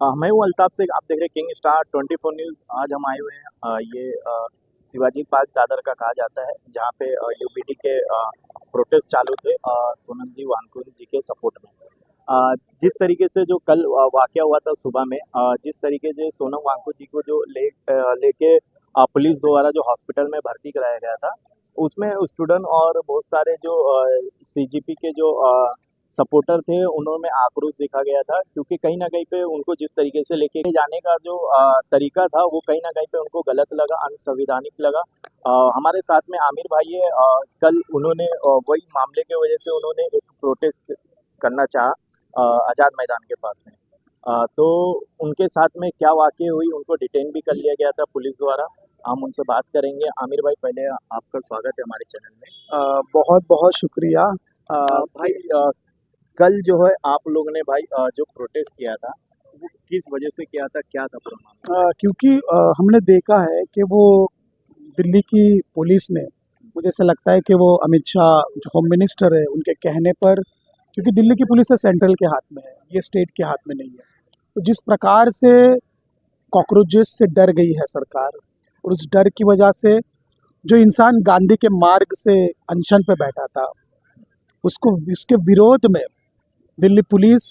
मैं हूँ अल्ताफ शेख। आप देख रहे हैं किंग स्टार 24 न्यूज़। आज हम आए हुए हैं शिवाजी पार्क दादर का कहा जाता है, जहाँ पे यूपीडी के प्रोटेस्ट चालू थे सोनम जी वांगचुक जी के सपोर्ट में। जिस तरीके से जो कल वाकया हुआ था सुबह में, जिस तरीके से सोनम वांगचुक जी को जो लेके पुलिस द्वारा जो हॉस्पिटल में भर्ती कराया गया था, उसमें स्टूडेंट और बहुत सारे जो सीजीपी के जो सपोर्टर थे, उन्होंने आक्रोश देखा गया था, क्योंकि कहीं न कहीं पे उनको जिस तरीके से लेके जाने का जो तरीका था, वो कहीं न कहीं पे उनको गलत लगा, अनसंवैधानिक लगा। हमारे साथ में आमिर भाई है। कल उन्होंने वही मामले की वजह से उन्होंने एक प्रोटेस्ट करना चाहा आज़ाद मैदान के पास में। तो उनके साथ में क्या वाक़ई हुई, उनको डिटेन भी कर लिया गया था पुलिस द्वारा। हम उनसे बात करेंगे। आमिर भाई, पहले आपका स्वागत है हमारे चैनल में। बहुत बहुत शुक्रिया। भाई, कल जो है आप लोगों ने भाई जो प्रोटेस्ट किया था, वो किस वजह से किया था, क्या था पूरा मामला? क्योंकि हमने देखा है कि वो दिल्ली की पुलिस ने, मुझे ऐसा लगता है कि वो अमित शाह जो होम मिनिस्टर है उनके कहने पर, क्योंकि दिल्ली की पुलिस है सेंट्रल के हाथ में है, ये स्टेट के हाथ में नहीं है, तो जिस प्रकार से कॉकरोचेस से डर गई है सरकार, और उस डर की वजह से जो इंसान गांधी के मार्ग से अनशन पे बैठा था, उसको उसके विरोध में दिल्ली पुलिस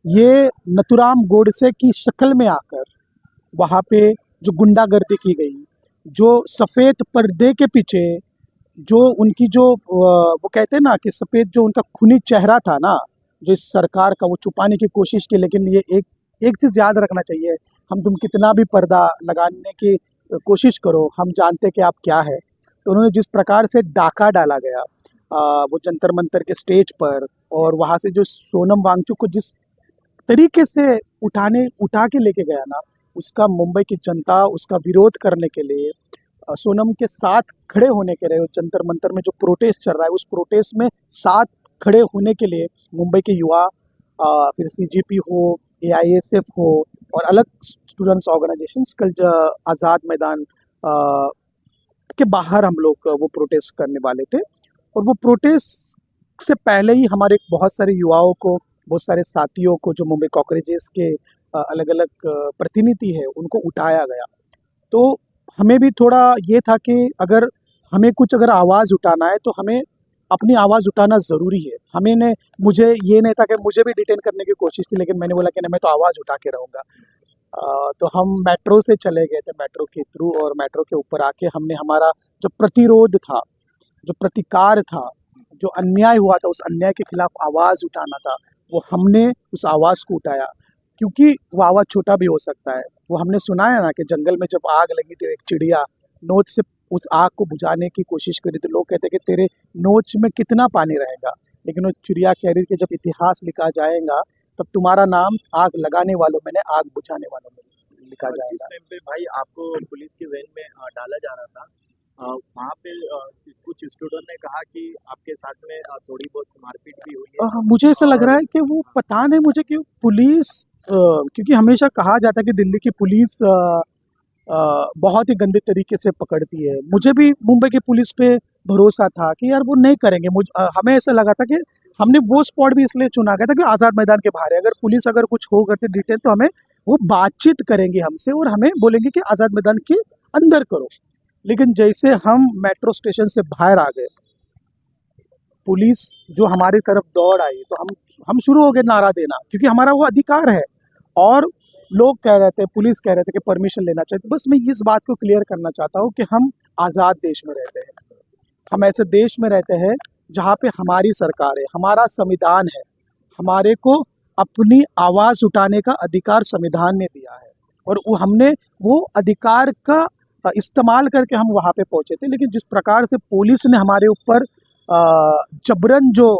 ये नथुराम गोडसे की शक्ल में आकर वहाँ पे जो गुंडागर्दी की गई, जो सफ़ेद पर्दे के पीछे जो उनकी जो वो कहते हैं ना कि सफ़ेद जो उनका खूनी चेहरा था ना, जो इस सरकार का, वो छुपाने की कोशिश की। लेकिन ये एक चीज़ याद रखना चाहिए, हम तुम कितना भी पर्दा लगाने की कोशिश करो, हम जानते कि आप क्या है। तो उन्होंने जिस प्रकार से डाका डाला गया वो जंतर मंतर के स्टेज पर, और वहाँ से जो सोनम वांगचुक को जिस तरीके से उठा के लेके गया ना, उसका मुंबई की जनता उसका विरोध करने के लिए, सोनम के साथ खड़े होने के लिए, जंतर मंतर में जो प्रोटेस्ट चल रहा है उस प्रोटेस्ट में साथ खड़े होने के लिए मुंबई के युवा, फिर सीजीपी हो, एआईएसएफ हो, और अलग स्टूडेंट्स ऑर्गेनाइजेशंस कल आज़ाद मैदान के बाहर हम लोग वो प्रोटेस्ट करने वाले थे। और वो प्रोटेस्ट से पहले ही हमारे बहुत सारे युवाओं को, बहुत सारे साथियों को, जो मुंबई कॉकरोचेस के अलग अलग प्रतिनिधि है, उनको उठाया गया। तो हमें भी थोड़ा ये था कि अगर हमें कुछ अगर आवाज़ उठाना है तो हमें अपनी आवाज़ उठाना ज़रूरी है। हमें ने मुझे ये नहीं था कि मुझे भी डिटेन करने की कोशिश थी, लेकिन मैंने बोला कि नहीं, मैं तो आवाज़ उठा के रहूँगा। तो हम मेट्रो से चले गए थे, मेट्रो के थ्रू, और मेट्रो के ऊपर आके हमने हमारा जो प्रतिरोध था, जो प्रतिकार था, जो अन्याय हुआ था, उस अन्याय के खिलाफ आवाज़ उठाना था, वो हमने उस आवाज़ को उठाया। क्योंकि वो आवाज़ छोटा भी हो सकता है। वो हमने सुना है ना कि जंगल में जब आग लगी थी, एक चिड़िया नोच से उस आग को बुझाने की कोशिश करी, तो लोग कहते हैं कि तेरे नोच में कितना पानी रहेगा, लेकिन वो चिड़िया कह रही कि जब इतिहास लिखा जाएगा तब तुम्हारा नाम आग लगाने वालों में नहीं, आग बुझाने वालों में लिखा जिस जाएगा। टाइम पे भाई आपको पुलिस की वैन में डाला जा रहा था, वहाँ पे कुछ स्टूडेंट ने कहा कि आपके साथ में थोड़ी बहुत मारपीट भी हुई है। मुझे ऐसा लग और रहा है कि वो, पता नहीं मुझे, कि पुलिस, क्योंकि हमेशा कहा जाता है कि दिल्ली की पुलिस बहुत ही गंदे तरीके से पकड़ती है। मुझे भी मुंबई की पुलिस पे भरोसा था कि यार वो नहीं करेंगे। हमें ऐसा लगा था कि हमने वो स्पॉट भी इसलिए चुना गया था कि आज़ाद मैदान के बाहर है। अगर पुलिस अगर कुछ हो करते डिटेन, तो हमें वो बातचीत करेंगे हमसे और हमें बोलेंगे कि आज़ाद मैदान के अंदर करो। लेकिन जैसे हम मेट्रो स्टेशन से बाहर आ गए, पुलिस जो हमारी तरफ दौड़ आई, तो हम शुरू हो गए नारा देना, क्योंकि हमारा वो अधिकार है। और लोग कह रहे थे, पुलिस कह रहे थे कि परमिशन लेना चाहिए। तो बस मैं इस बात को क्लियर करना चाहता हूँ कि हम आज़ाद देश में रहते हैं। हम ऐसे देश में रहते हैं जहाँ पे हमारी सरकार है, हमारा संविधान है, हमारे को अपनी आवाज़ उठाने का अधिकार संविधान ने दिया है, और वो हमने वो अधिकार का इस्तेमाल करके हम वहाँ पे पहुँचे थे। लेकिन जिस प्रकार से पुलिस ने हमारे ऊपर जबरन जो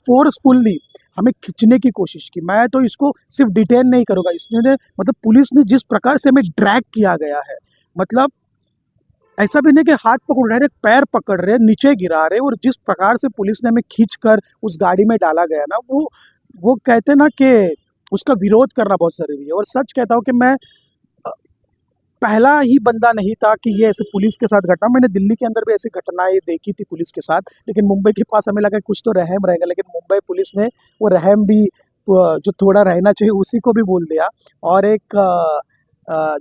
फोर्सफुल्ली हमें खींचने की कोशिश की, मैं तो इसको सिर्फ डिटेन नहीं करूँगा, इसने मतलब पुलिस ने जिस प्रकार से हमें ड्रैग किया गया है, मतलब ऐसा भी नहीं कि हाथ पकड़ रहे, पैर पकड़ रहे, नीचे गिरा रहे, और जिस प्रकार से पुलिस ने हमें खींचकर उस गाड़ी में डाला गया ना, वो कहते हैं ना कि उसका विरोध करना बहुत ज़रूरी है। और सच कहता हूँ कि मैं पहला ही बंदा नहीं था कि ये ऐसे पुलिस के साथ घटना, मैंने दिल्ली के अंदर भी ऐसी घटनाएं देखी थी पुलिस के साथ, लेकिन मुंबई के पास हमें लगा कुछ तो रहम रहेगा, लेकिन मुंबई पुलिस ने वो रहम भी जो थोड़ा रहना चाहिए उसी को भी बोल दिया, और एक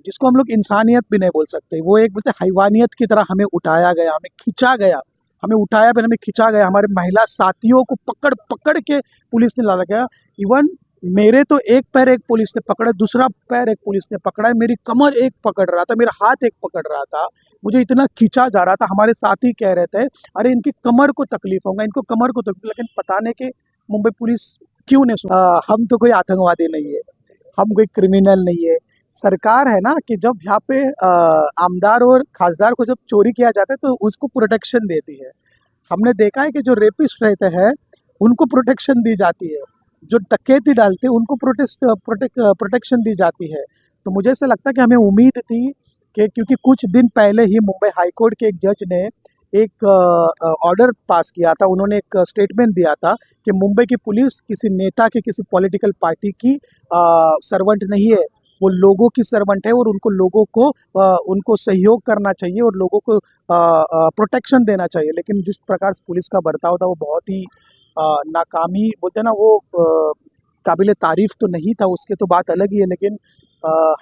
जिसको हम लोग इंसानियत भी नहीं बोल सकते, वो एक बोलते हैवानियत की तरह हमें उठाया गया, हमें खींचा गया, हमें उठाया फिर हमें खींचा गया, हमारे महिला साथियों को पकड़ पकड़ के पुलिस ने लाया गया। इवन मेरे तो एक पैर एक पुलिस ने पकड़ा, दूसरा पैर एक पुलिस ने पकड़ा है, मेरी कमर एक पकड़ रहा था, मेरा हाथ एक पकड़ रहा था, मुझे इतना खींचा जा रहा था। हमारे साथी कह रहे थे अरे इनकी कमर को तकलीफ होगा, इनको कमर को तकलीफ, लेकिन पता नहीं कि मुंबई पुलिस क्यों नहीं सुना। हम तो कोई आतंकवादी नहीं है, हम कोई क्रिमिनल नहीं है। सरकार है ना कि जब यहाँ पे आमदार और खासदार को जब चोरी किया जाता है तो उसको प्रोटेक्शन देती है। हमने देखा है कि जो रेपिस्ट रहते हैं उनको प्रोटेक्शन दी जाती है, जो डकैती डालते हैं उनको प्रोटेक्शन दी जाती है। तो मुझे ऐसा लगता है कि हमें उम्मीद थी कि क्योंकि कुछ दिन पहले ही मुंबई हाई कोर्ट के एक जज ने एक ऑर्डर पास किया था, उन्होंने एक स्टेटमेंट दिया था कि मुंबई की पुलिस किसी नेता की, किसी पॉलिटिकल पार्टी की सर्वेंट नहीं है, वो लोगों की सर्वेंट है, और उनको लोगों को उनको सहयोग करना चाहिए और लोगों को प्रोटेक्शन देना चाहिए। लेकिन जिस प्रकार से पुलिस का बर्ताव था वो बहुत ही नाकामी बोलते हैं ना, वो काबिल तारीफ तो नहीं था, उसके तो बात अलग ही है, लेकिन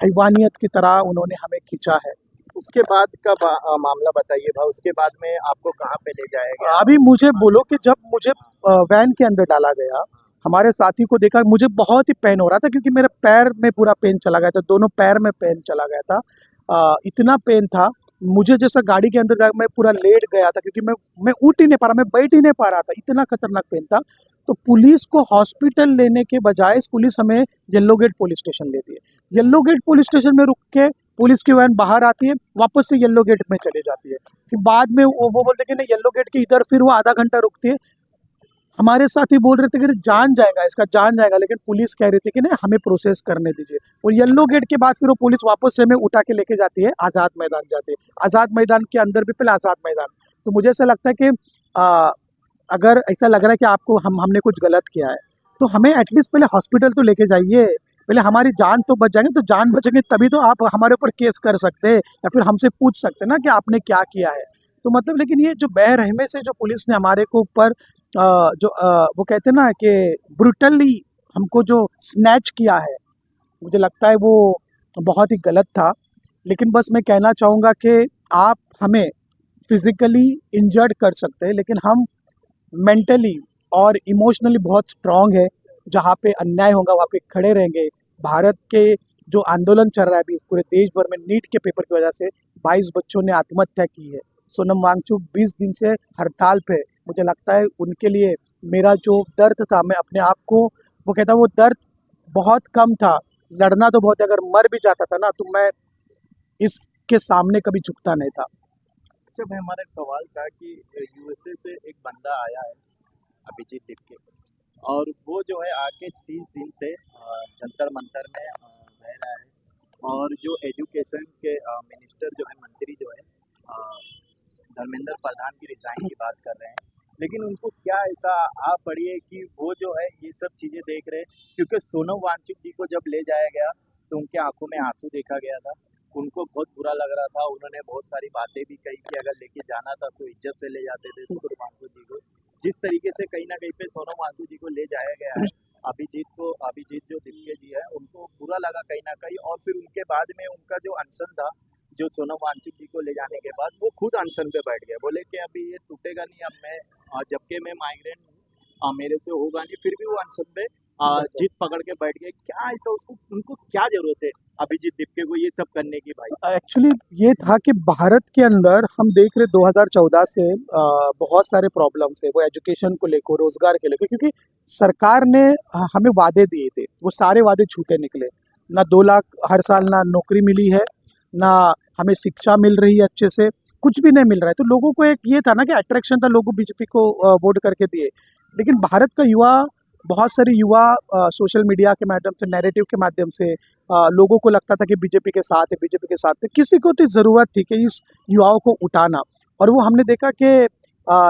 हैवानियत की तरह उन्होंने हमें खींचा है। उसके बाद का मामला बताइए भाई, उसके बाद में आपको कहाँ पे ले जाया गया? अभी मुझे बोलो कि जब मुझे वैन के अंदर डाला गया, हमारे साथी को देखा, मुझे बहुत ही पेन हो रहा था क्योंकि मेरे पैर में पूरा पेन चला गया था, दोनों पैर में पेन चला गया था। इतना पेन था, मुझे जैसा गाड़ी के अंदर जाकर मैं पूरा लेट गया था क्योंकि मैं उठ ही नहीं पा रहा, मैं बैठ ही नहीं पा रहा था, इतना खतरनाक पेन था। तो पुलिस को हॉस्पिटल लेने के बजाय पुलिस हमें येलो गेट पुलिस स्टेशन लेती है। येलो गेट पुलिस स्टेशन में रुक के पुलिस की वैन बाहर आती है, वापस से येलो गेट में चली जाती है। फिर बाद में वो बोलते कि नहीं येलो गेट के इधर, फिर वो आधा घंटा रुकती है। हमारे साथी बोल रहे थे कि जान जाएगा इसका, जान जाएगा, लेकिन पुलिस कह रही थी कि नहीं हमें प्रोसेस करने दीजिए। और येलो गेट के बाद फिर वो पुलिस वापस से हमें उठा के लेके जाती है, आज़ाद मैदान जाते हैं। आज़ाद मैदान के अंदर भी पहले आज़ाद मैदान। तो मुझे ऐसा लगता है कि अगर ऐसा लग रहा है कि आपको हमने कुछ गलत किया है तो हमें एटलीस्ट पहले हॉस्पिटल तो लेके जाइए, पहले हमारी जान तो बच जाएंगे, तो जान बचेंगे तभी तो आप हमारे ऊपर केस कर सकते हैं या फिर हमसे पूछ सकते हैं ना कि आपने क्या किया है। तो मतलब लेकिन ये जो बेरहमी से जो पुलिस ने हमारे को ऊपर वो कहते हैं ना कि ब्रूटली हमको जो स्नैच किया है, मुझे लगता है वो बहुत ही गलत था। लेकिन बस मैं कहना चाहूँगा कि आप हमें फिज़िकली इंजर्ड कर सकते हैं, लेकिन हम मेंटली और इमोशनली बहुत स्ट्रांग है। जहाँ पे अन्याय होगा वहाँ पे खड़े रहेंगे। भारत के जो आंदोलन चल रहा है अभी इस पूरे देश भर में, नीट के पेपर की वजह से 22 बच्चों ने आत्महत्या की है। सोनम वांगचुक 20 दिन से हड़ताल पे। मुझे लगता है उनके लिए मेरा जो दर्द था, मैं अपने आप को, वो कहता वो दर्द बहुत कम था, लड़ना तो बहुत है, अगर मर भी जाता था ना तो मैं इसके सामने कभी झुकता नहीं था। अच्छा भाई, हमारा एक सवाल था कि यूएसए से एक बंदा आया है, अभिजीत दिपके, और वो जो है आके 30 दिन से जंतर मंतर में रह रहा है, और जो एजुकेशन के मिनिस्टर जो है, मंत्री जो है धर्मेंद्र प्रधान की रिजाइन की बात कर रहे हैं, लेकिन उनको क्या ऐसा आ पड़ी है कि वो जो है ये सब चीज़ें देख रहे हैं? क्योंकि सोनम वांगचुक जी को जब ले जाया गया तो उनके आंखों में आंसू देखा गया था, उनको बहुत बुरा लग रहा था, उन्होंने बहुत सारी बातें भी कही कि अगर लेके जाना था तो इज्जत से ले जाते थे सोनम वांगचुक जी को। जिस तरीके से कहीं ना कहीं पे सोनम वांगचुक जी को ले जाया गया है, अभिजीत जो दिपके जी है उनको बुरा लगा कहीं ना कहीं, और फिर उनके बाद में उनका जो अनशन था, जो सोनम वांगचुक जी को ले जाने के बाद वो खुद अनशन पे बैठ गए, बोले कि अभी ये टूटेगा नहीं, अब मैं जबकि मैं माइग्रेन हूँ, मेरे से होगा नहीं, फिर भी वो अनशन पे जिद पकड़ के बैठ गए। क्या ऐसा उनको क्या जरूरत है अभिजीत दिपके को ये सब करने की भाई? एक्चुअली ये था कि भारत के अंदर हम देख रहे 2014 से बहुत सारे प्रॉब्लम्स है, वो एजुकेशन को लेकर, रोजगार के लेकर, क्योंकि सरकार ने हमें वादे दिए थे, वो सारे वादे झूठे निकले। ना 2 लाख हर साल ना नौकरी मिली है, ना हमें शिक्षा मिल रही है अच्छे से, कुछ भी नहीं मिल रहा है। तो लोगों को एक ये था ना कि अट्रैक्शन था, लोगों बीजेपी को वोट करके दिए। लेकिन भारत का युवा, बहुत सारे युवा सोशल मीडिया के माध्यम से, नैरेटिव के माध्यम से लोगों को लगता था कि बीजेपी के साथ है, बीजेपी के साथ है। किसी को तो ज़रूरत थी कि इस युवाओं को उठाना, और वो हमने देखा कि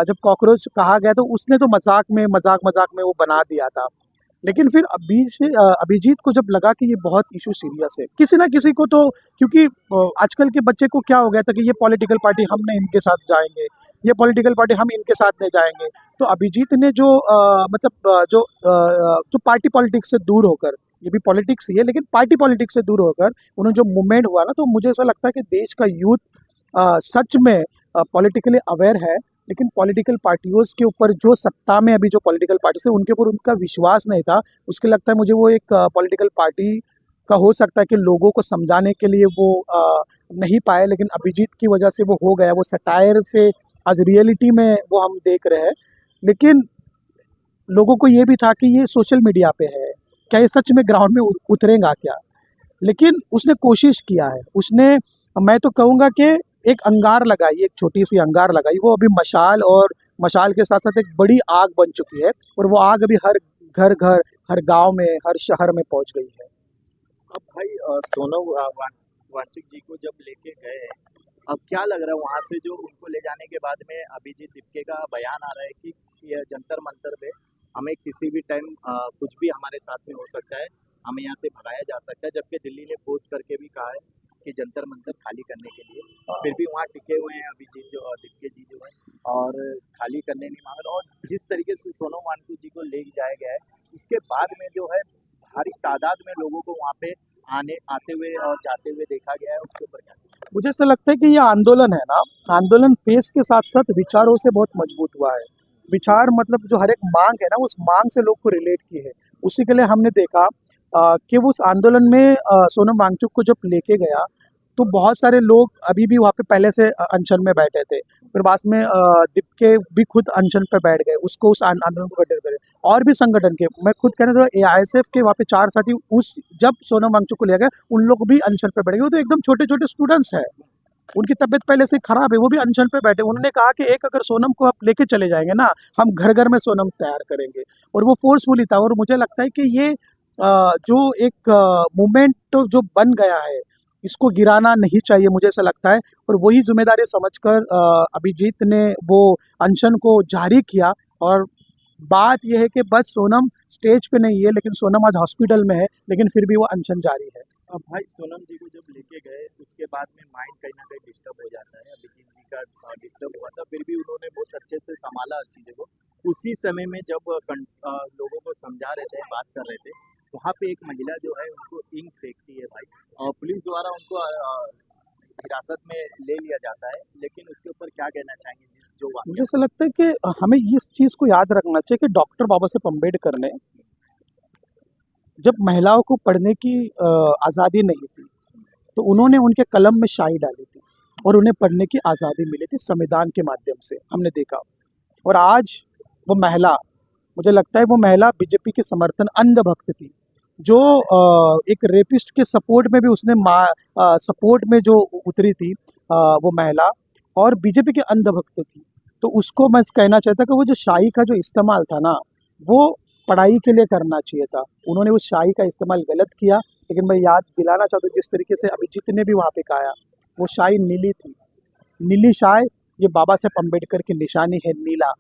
जब कॉकरोच कहा गया तो उसने तो मजाक में वो बना दिया था। लेकिन फिर अभिजीत को जब लगा कि ये बहुत इशू सीरियस है, किसी ना किसी को तो, क्योंकि आजकल के बच्चे को क्या हो गया था कि ये पॉलिटिकल पार्टी हम नहीं इनके साथ जाएंगे, ये पॉलिटिकल पार्टी हम इनके साथ नहीं जाएंगे। तो अभिजीत ने जो जो पार्टी पॉलिटिक्स से दूर होकर, ये भी पॉलिटिक्स ही है लेकिन पार्टी पॉलिटिक्स से दूर होकर उन्होंने जो मूवमेंट हुआ ना, तो मुझे ऐसा लगता है कि देश का यूथ सच में पॉलिटिकली अवेयर है, लेकिन पॉलिटिकल पार्टियों के ऊपर, जो सत्ता में अभी जो पॉलिटिकल पार्टी है उनके ऊपर उनका विश्वास नहीं था। उसके लगता है मुझे वो एक पॉलिटिकल पार्टी का हो सकता है कि लोगों को समझाने के लिए वो नहीं पाए, लेकिन अभिजीत की वजह से वो हो गया। वो सटायर से आज रियलिटी में वो हम देख रहे हैं। लेकिन लोगों को ये भी था कि ये सोशल मीडिया पे है, क्या ये सच में ग्राउंड में उतरेगा क्या? लेकिन उसने कोशिश किया है। उसने, मैं तो कहूँगा कि एक अंगार लगाई, एक छोटी सी अंगार लगाई, वो अभी मशाल, और मशाल के साथ साथ एक बड़ी आग बन चुकी है, और वो आग अभी हर घर, हर गांव में, हर शहर में पहुंच गई है। अब भाई सोनम वांगचुक जी को जब लेके गए, अब क्या लग रहा है वहाँ से जो उनको ले जाने के बाद में अभिजीत दिपके का बयान आ रहा है कि ये जंतर मंतर पे हमें किसी भी टाइम कुछ भी हमारे साथ में हो सकता है, हमें यहाँ से भगाया जा सकता है, जबकि दिल्ली ने पोस्ट करके भी कहा है कि जंतर मंतर खाली करने के लिए, फिर भी वहाँ टिके हुए हैं अभिजीत जो दिपके जी जो है, और खाली करने नहीं मांग रहे। और जिस तरीके से सोनम वांगचुक जी को ले जाया गया है, उसके बाद में जो है भारी तादाद में लोगों को वहाँ पे आते हुए और जाते हुए देखा गया है। उसके ऊपर क्या? मुझे ऐसा लगता है कि ये आंदोलन है ना, आंदोलन फेस के साथ साथ विचारों से बहुत मजबूत हुआ है। विचार मतलब जो हर एक मांग है ना, उस मांग से लोग को रिलेट की है। उसी के लिए हमने देखा कि वो उस आंदोलन में सोनम वांगचुक को जब लेके गया, तो बहुत सारे लोग अभी भी वहाँ पे पहले से अनशन में बैठे थे। फिर बाद में दिपके भी खुद अनशन पे बैठ गए, उसको उस आंदोलन को बैठे गए। और भी संगठन के, मैं खुद कहना था, AISF के वहाँ पे 4 साथी उस, जब सोनम वांगचुक को लिया गया, उन लोग भी अनशन पे बैठ गए। वो तो एकदम छोटे छोटे स्टूडेंट्स हैं, उनकी तबीयत पहले से खराब है, वो भी अनशन पे बैठे। उन्होंने कहा कि एक अगर सोनम को आप लेके चले जाएंगे ना, हम घर घर में सोनम तैयार करेंगे। और वो फोर्सफुली था। और मुझे लगता है कि ये जो एक मूवमेंट जो बन गया है, इसको गिराना नहीं चाहिए, मुझे ऐसा लगता है। और वही जिम्मेदारी समझकर अभिजीत ने वो अनशन को जारी किया। और बात यह है कि बस सोनम स्टेज पे नहीं है, लेकिन सोनम आज हॉस्पिटल में है, लेकिन फिर भी वो अनशन जारी है। अब भाई सोनम जी को जब लेके गए, उसके बाद में माइंड कहीं ना कहीं डिस्टर्ब हो जाता है। अभिजीत जी का डिस्टर्ब हुआ था, फिर भी उन्होंने बहुत अच्छे से संभाला हर चीज़ों को। उसी समय में जब लोगों को समझा रहे थे, बात कर रहे थे, वहाँ पे एक महिला जो है उनको इंक फेंकती है भाई, और पुलिस द्वारा उनको हिरासत में ले लिया जाता है। लेकिन उसके ऊपर क्या कहना चाहेंगे जो मुझे ऐसा लगता है कि हमें इस चीज़ को याद रखना चाहिए कि डॉक्टर बाबा साहेब अम्बेडकर ने, जब महिलाओं को पढ़ने की आज़ादी नहीं थी, तो उन्होंने उनके कलम में शाई डाली थी, और उन्हें पढ़ने की आज़ादी मिली थी संविधान के माध्यम से, हमने देखा। और आज वो महिला, मुझे लगता है वो महिला बीजेपी के समर्थन अंधभक्त थी, जो एक रेपिस्ट के सपोर्ट में भी उसने सपोर्ट में जो उतरी थी वो महिला, और बीजेपी के अंधभक्त थी। तो उसको मैं कहना चाहता कि वो जो शाही का जो इस्तेमाल था ना, वो पढ़ाई के लिए करना चाहिए था। उन्होंने उस शाही का इस्तेमाल गलत किया। लेकिन मैं याद दिलाना चाहता हूँ, जिस तरीके से अभिजीत ने भी वहाँ पे कहा, वो शाही नीली थी, नीली शाय, ये बाबा साहेब अम्बेडकर की निशानी है, नीला।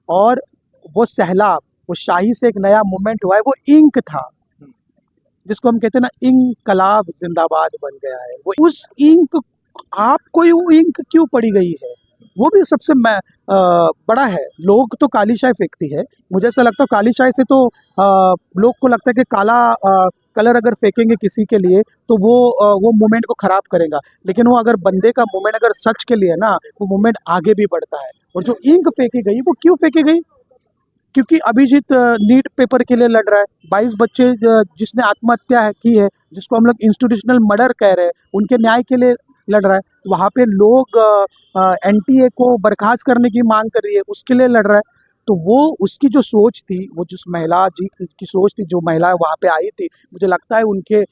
और वो सैलाब, वो शाही से एक नया मूवमेंट हुआ है, वो इंक था, जिसको हम कहते हैं ना, इंकलाब जिंदाबाद बन गया है। वो उस इंक, आपको वो इंक क्यों पड़ी गई है, वो भी सबसे बड़ा है। लोग तो काली शाय फेंकती है, मुझे ऐसा लगता है काली शाय से तो लोग को लगता है कि काला कलर अगर फेंकेंगे किसी के लिए, तो वो मूवमेंट को खराब करेगा। लेकिन वो अगर बंदे का मूवमेंट अगर सच के लिए ना, वो मूवमेंट आगे भी बढ़ता है। और जो इंक फेंकी गई, वो क्यों फेंकी गई? क्योंकि अभिजीत नीट पेपर के लिए लड़ रहा है। 22 बच्चे जिसने आत्महत्या की है, जिसको हम लोग इंस्टीट्यूशनल मर्डर कह रहे हैं, उनके न्याय के लिए लड़ रहा है। वहाँ पे लोग NTA को बर्खास्त करने की मांग कर रही है, उसके लिए लड़ रहा है। तो वो उसकी जो सोच थी, वो जिस महिला जी की सोच थी, जो महिला वहाँ पे आई थी, मुझे लगता है उनके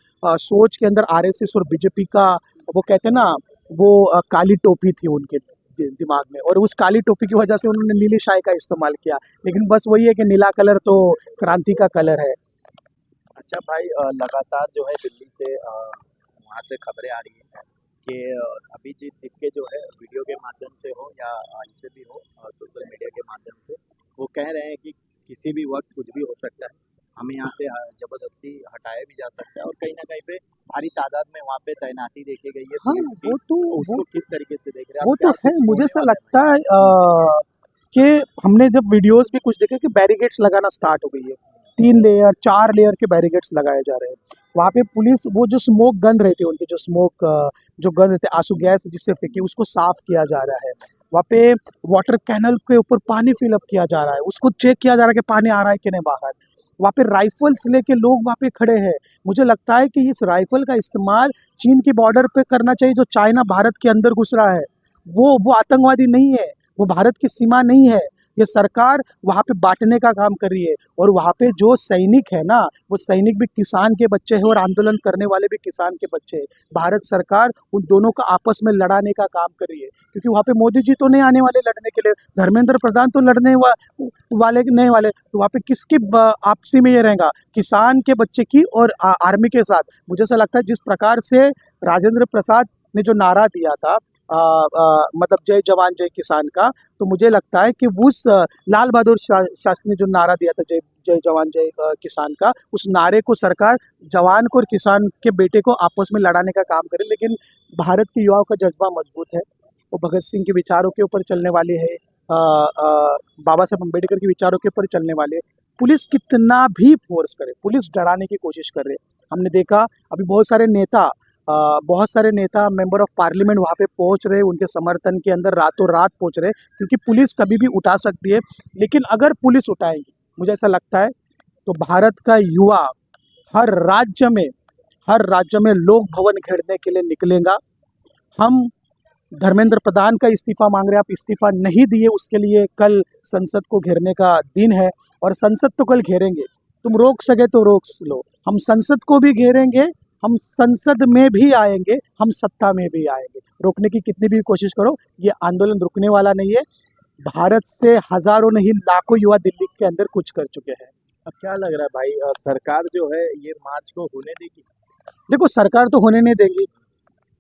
सोच के अंदर RSS और बीजेपी का, वो कहते हैं ना, वो काली टोपी थी उनके दिमाग में, और उस काली टोपी की वजह से उन्होंने नीली शाही का इस्तेमाल किया। लेकिन बस वही है कि नीला कलर तो क्रांति का कलर है। अच्छा भाई, लगातार जो है दिल्ली से वहाँ से खबरें आ रही हैं कि अभिजीत दिपके जो है वीडियो के माध्यम से हो या ऐसे भी हो सोशल मीडिया के माध्यम से, वो कह रहे हैं कि किसी भी वक्त कुछ भी हो सकता है। हमें यहाँ से जबरदस्ती हटाया भी जा सकता है, और कहीं ना कहीं पे भारी तादाद में वहाँ पे तैनाती देखी गई है हाँ पुलिस की। वो तो उसको किस तरीके से देख रहे हैं वो आप, तो क्या है, कुछ मुझे होने ऐसा वाला है लगता है कि हमने जब वीडियोस भी कुछ देखे कि बैरिकेड्स लगाना स्टार्ट हो गई है, 3 लेयर 4 लेयर के बैरिकेड्स लगाए जा रहे हैं वहाँ पे। पुलिस वो जो स्मोक गन रहती है उनके, जो स्मोक जो गन रहते हैं आंसू गैस जिससे फेंकी, उसको साफ किया जा रहा है। वहाँ पे वाटर कैनल के ऊपर पानी फिलअप किया जा रहा है, उसको चेक किया जा रहा है कि पानी आ रहा है कि नहीं बाहर। वहाँ पे राइफल्स लेके लोग वहाँ पे खड़े हैं। मुझे लगता है कि इस राइफल का इस्तेमाल चीन की बॉर्डर पे करना चाहिए, जो चाइना भारत के अंदर घुस रहा है। वो आतंकवादी नहीं है, वो भारत की सीमा नहीं है। ये सरकार वहाँ पे बांटने का काम कर रही है, और वहाँ पे जो सैनिक है ना, वो सैनिक भी किसान के बच्चे हैं और आंदोलन करने वाले भी किसान के बच्चे हैं। भारत सरकार उन दोनों का आपस में लड़ाने का काम कर रही है, क्योंकि वहाँ पे मोदी जी तो नहीं आने वाले लड़ने के लिए, धर्मेंद्र प्रधान तो लड़ने वाले नहीं वाले, तो वहाँ पे किसकी आपसी में ये रहेगा, किसान के बच्चे की और आर्मी के साथ। मुझे ऐसा लगता है जिस प्रकार से राजेंद्र प्रसाद ने जो नारा दिया था, मतलब जय जवान जय किसान का, तो मुझे लगता है कि उस लाल बहादुर शास्त्री ने जो नारा दिया था, जय जय जवान जय किसान का, उस नारे को सरकार जवान को और किसान के बेटे को आपस में लड़ाने का काम करे। लेकिन भारत के युवाओं का जज्बा मजबूत है, वो भगत सिंह के विचारों के ऊपर चलने वाले हैं, बाबा साहब अम्बेडकर के विचारों के ऊपर चलने वाले। पुलिस कितना भी फोर्स करे, पुलिस डराने की कोशिश कर रहे हैं। हमने देखा अभी बहुत सारे नेता मेंबर ऑफ पार्लियामेंट वहाँ पे पहुँच रहे, उनके समर्थन के अंदर रातों रात पहुँच रहे, क्योंकि पुलिस कभी भी उठा सकती है। लेकिन अगर पुलिस उठाएगी, मुझे ऐसा लगता है, तो भारत का युवा हर राज्य में लोक भवन घेरने के लिए निकलेगा। हम धर्मेंद्र प्रधान का इस्तीफा मांग रहे हैं, आप इस्तीफा नहीं दिए, उसके लिए कल संसद को घेरने का दिन है, और संसद तो कल घेरेंगे। तुम रोक सके तो रोक लो, हम संसद को भी घेरेंगे, हम संसद में भी आएंगे, हम सत्ता में भी आएंगे। रोकने की कितनी भी कोशिश करो, ये आंदोलन रुकने वाला नहीं है। भारत से हजारों नहीं लाखों युवा दिल्ली के अंदर कुछ कर चुके हैं। अब क्या लग रहा है भाई, सरकार जो है ये मार्च को होने देगी? देखो, सरकार तो होने नहीं देगी,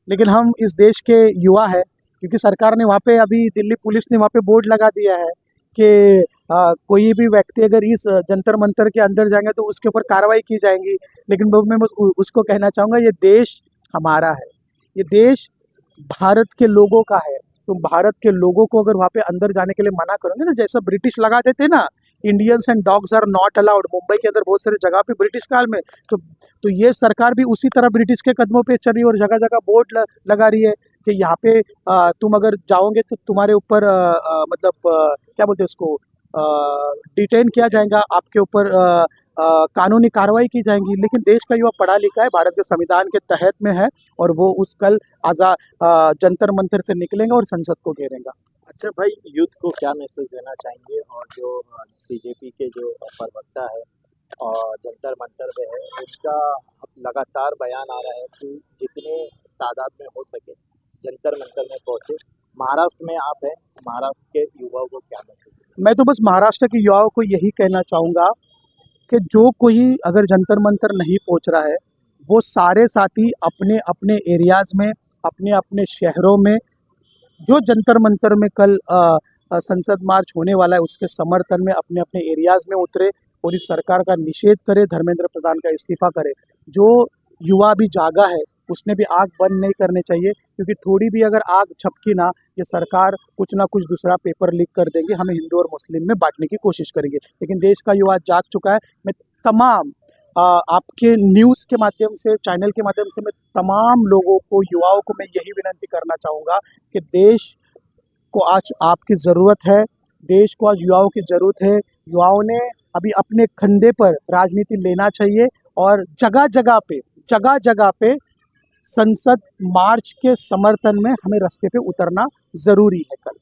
लेकिन हम इस देश के युवा हैं, क्योंकि सरकार ने वहाँ पे, अभी दिल्ली पुलिस ने वहाँ पे बोर्ड लगा दिया है कि कोई भी व्यक्ति अगर इस जंतर मंतर के अंदर जाएंगे तो उसके ऊपर कार्रवाई की जाएगी। लेकिन मैं उसको कहना चाहूँगा, ये देश हमारा है, ये देश भारत के लोगों का है। तुम भारत के लोगों को अगर वहाँ पे अंदर जाने के लिए मना करोगे ना, जैसा ब्रिटिश लगा देते ना, Indians and dogs are not allowed, Mumbai के अंदर बहुत सारी जगह पे ब्रिटिश काल में, तो ये सरकार भी उसी तरह ब्रिटिश के कदमों पे चल रही है, और जगह जगह बोर्ड लगा रही है कि यहाँ पे तुम अगर जाओगे तो तुम्हारे ऊपर मतलब क्या बोलते हैं उसको, डिटेन किया जाएगा, आपके ऊपर कानूनी कार्रवाई की जाएंगी। लेकिन देश का युवा पढ़ा लिखा है, भारत के संविधान के तहत में है, और वो उस कल जंतर मंतर से निकलेंगे और संसद को घेरेंगे। अच्छा भाई, यूथ को क्या मैसेज देना चाहेंगे, और जो सीजेपी के जो प्रवक्ता है और जंतर मंतर पे है, उसका लगातार बयान आ रहा है कि जितने तादाद में हो सके जंतर मंतर में पहुंचे। महाराष्ट्र में आप हैं, महाराष्ट्र के युवाओं को क्या मैसेज? मैं तो बस महाराष्ट्र के युवाओं को यही कहना चाहूँगा कि जो कोई अगर जंतर मंतर नहीं पहुंच रहा है, वो सारे साथी अपने अपने एरियाज़ में, अपने अपने शहरों में, जो जंतर मंतर में कल संसद मार्च होने वाला है, उसके समर्थन में अपने अपने एरियाज़ में उतरे, और इस सरकार का निषेध करे, धर्मेंद्र प्रधान का इस्तीफा करे। जो युवा भी जागा है, उसने भी आग बंद नहीं करने चाहिए, क्योंकि थोड़ी भी अगर आग झपकी ना, ये सरकार कुछ ना कुछ दूसरा पेपर लीक कर देंगे, हमें हिंदू और मुस्लिम में बांटने की कोशिश करेंगे। लेकिन देश का युवा जाग चुका है। मैं तमाम आपके न्यूज़ के माध्यम से, चैनल के माध्यम से, मैं तमाम लोगों को, युवाओं को मैं यही विनंती करना चाहूँगा कि देश को आज आपकी ज़रूरत है, देश को आज युवाओं की ज़रूरत है। युवाओं ने अभी अपने कंधे पर राजनीति लेना चाहिए, और जगह जगह पे संसद मार्च के समर्थन में हमें रास्ते पे उतरना ज़रूरी है कल।